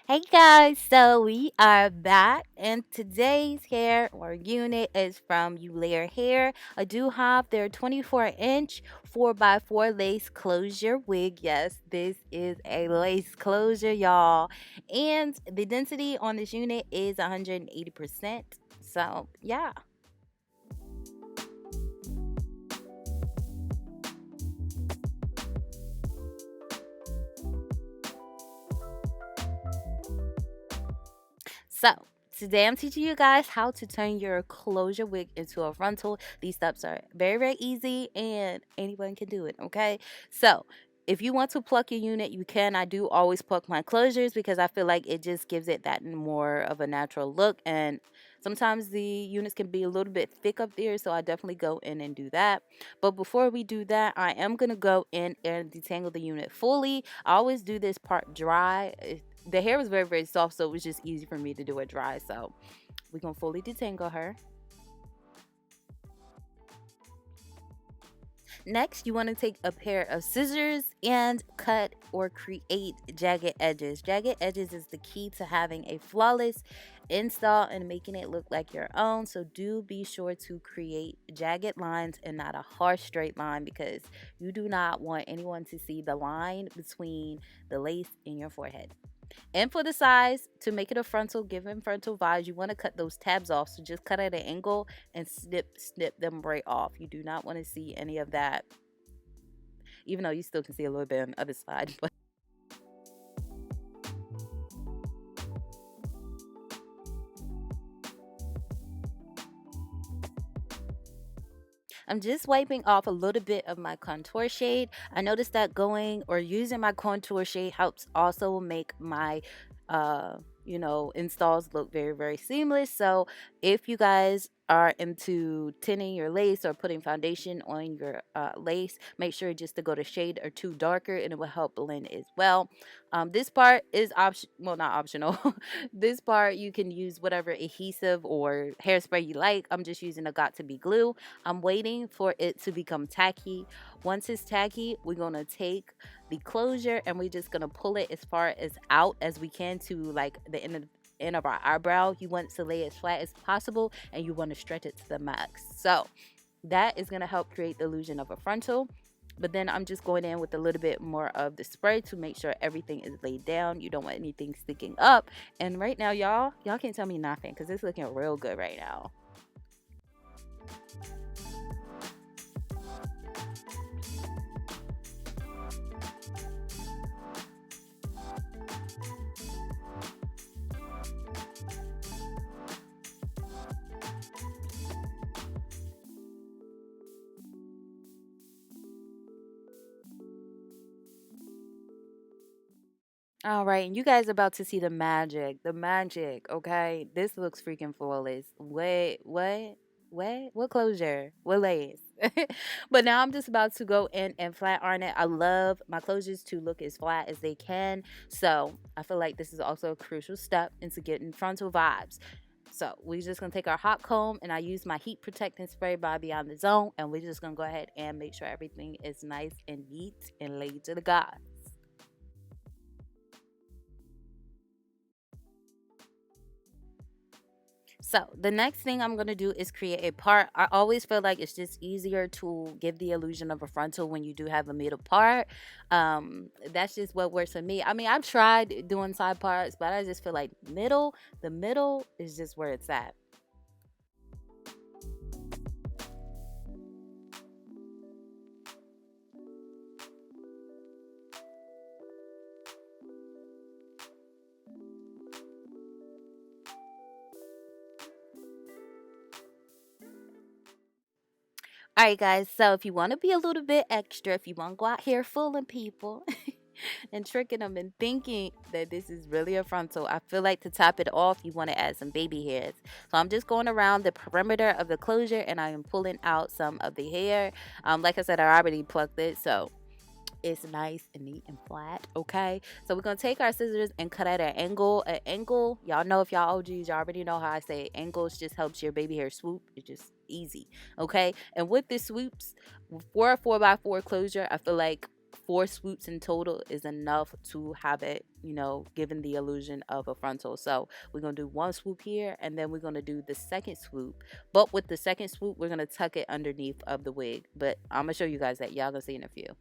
Hey guys, so we are back, and today's hair or unit is from Eullair Hair. I do have their 24-inch 4x4 lace closure wig. Yes, this is a lace closure, y'all. And the density on this unit is 180%. So, yeah. So, today I'm teaching you guys how to turn your closure wig into a frontal. These steps are very, very easy and anyone can do it, okay? So, if you want to pluck your unit, you can. I do always pluck my closures because I feel like it just gives it that more of a natural look. And sometimes the units can be a little bit thick up there, so I definitely go in and do that. But before we do that, I am going to go in and detangle the unit fully. I always do this part dry. The hair was very, very soft, so it was just easy for me to do it dry. So we're going to fully detangle her. Next, you want to take a pair of scissors and cut or create jagged edges. Jagged edges is the key to having a flawless install and making it look like your own. So do be sure to create jagged lines and not a harsh straight line, because you do not want anyone to see the line between the lace and your forehead. And for the size, to make it a frontal, given frontal vibes, you want to cut those tabs off. So just cut at an angle and snip them right off. You do not want to see any of that, even though you still can see a little bit on the other side. But I'm just wiping off a little bit of my contour shade. I noticed that going or using my contour shade helps also make my installs look very, very seamless. So if you guys are into tinting your lace or putting foundation on your lace, make sure just to go to shade or two darker, and it will help blend as well. This part is not optional. This part you can use whatever adhesive or hairspray you like. I'm just using a got2b glue. I'm waiting for it to become tacky. Once it's tacky, we're gonna take the closure and we're just gonna pull it as far as out as we can to like the end of our eyebrow. You want to lay it as flat as possible and you want to stretch it to the max. So that is gonna help create the illusion of a frontal. But then I'm just going in with a little bit more of the spray to make sure everything is laid down. You don't want anything sticking up. And right now, y'all can't tell me nothing because it's looking real good right now. All right, and you guys are about to see the magic. The magic, okay? This looks freaking flawless. Wait, what closure? What lace? But now I'm just about to go in and flat iron it. I love my closures to look as flat as they can. So I feel like this is also a crucial step into getting frontal vibes. So we're just gonna take our hot comb, and I use my heat protecting spray by Beyond the Zone, and we're just gonna go ahead and make sure everything is nice and neat and laid to the gods. So the next thing I'm gonna do is create a part. I always feel like it's just easier to give the illusion of a frontal when you do have a middle part. That's just what works for me. I mean, I've tried doing side parts, but I just feel like the middle is just where it's at. All right, guys. So if you want to be a little bit extra, if you want to go out here fooling people, and tricking them and thinking that this is really a frontal. I feel like to top it off, you want to add some baby hairs. So I'm just going around the perimeter of the closure and I am pulling out some of the hair. Like I said, I already plucked it, so it's nice and neat and flat. Okay, so we're gonna take our scissors and cut at an angle. An angle, y'all know, if y'all OGs, y'all already know how I say angles just helps your baby hair swoop. It's just easy. Okay, and with this swoops, for a 4x4 closure, I feel like 4 swoops in total is enough to have it, given the illusion of a frontal. So we're gonna do 1 swoop here, and then we're gonna do the second swoop. But with the second swoop, we're gonna tuck it underneath of the wig. But I'm gonna show you guys that. Y'all gonna see in a few.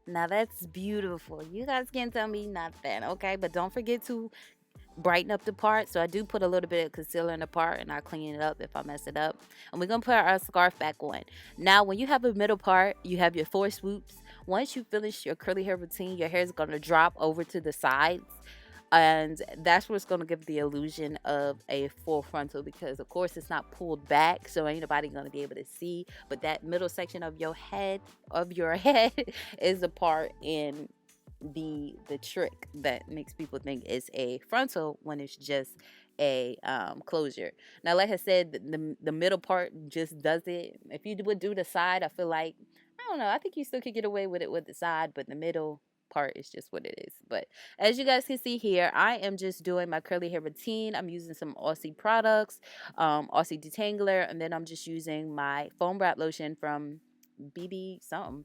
Now that's beautiful. You guys can't tell me nothing, okay? But don't forget to brighten up the part. So I do put a little bit of concealer in the part and I clean it up if I mess it up. And we're going to put our scarf back on. Now, when you have a middle part, you have your 4 swoops. Once you finish your curly hair routine, your hair is going to drop over to the sides. And that's what's going to give the illusion of a full frontal, because of course it's not pulled back, so ain't nobody going to be able to see, but that middle section of your head is the part in the trick that makes people think it's a frontal when it's just a closure. Now, like I said, the middle part just does it. If you would do the side, I feel like, I don't know, I think you still could get away with it with the side, but the middle part is just what it is. But as you guys can see here, I am just doing my curly hair routine. I'm using some Aussie products, Aussie Detangler, and then I'm just using my foam wrap lotion from BB something.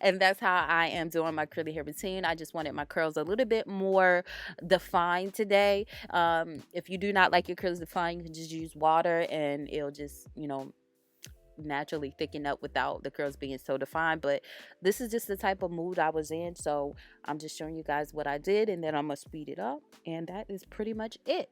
And that's how I am doing my curly hair routine. I just wanted my curls a little bit more defined today. If you do not like your curls defined, you can just use water and it'll just, naturally thicken up without the curls being so defined. But this is just the type of mood I was in, so I'm just showing you guys what I did, and then I'm gonna speed it up, and that is pretty much it.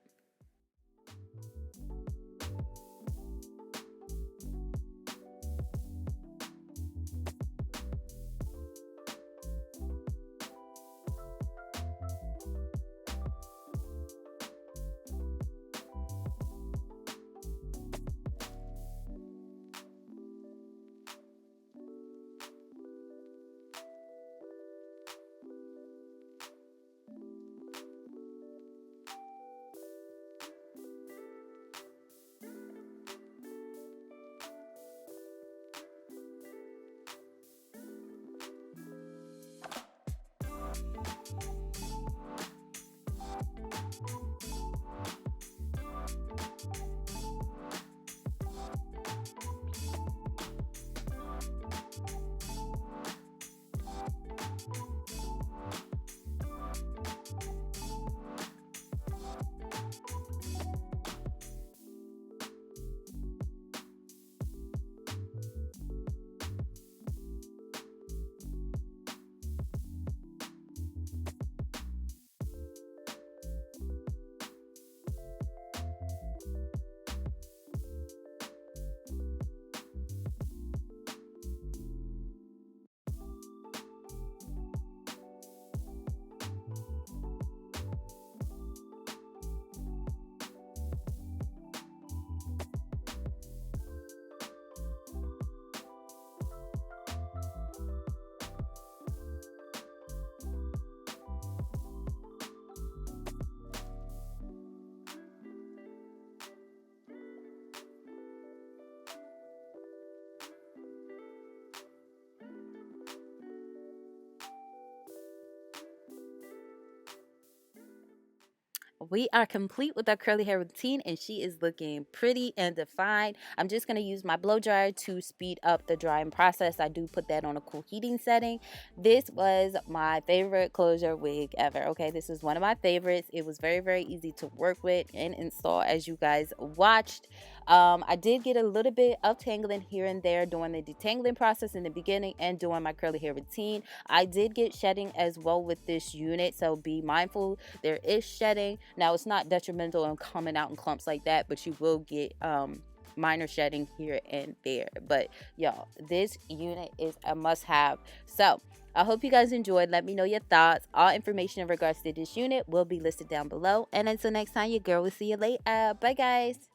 we are complete with our curly hair routine, and she is looking pretty and defined. I'm just going to use my blow dryer to speed up the drying process. I do put that on a cool heating setting. This was my favorite closure wig ever. Okay, this is one of my favorites. It was very, very easy to work with and install, as you guys watched. I did get a little bit of tangling here and there during the detangling process in the beginning and during my curly hair routine. I did get shedding as well with this unit, so be mindful. There is shedding. Now, it's not detrimental and coming out in clumps like that, but you will get minor shedding here and there. But y'all, this unit is a must-have. So I hope you guys enjoyed. Let me know your thoughts. All information in regards to this unit will be listed down below. And until next time, your girl will see you later. Bye, guys.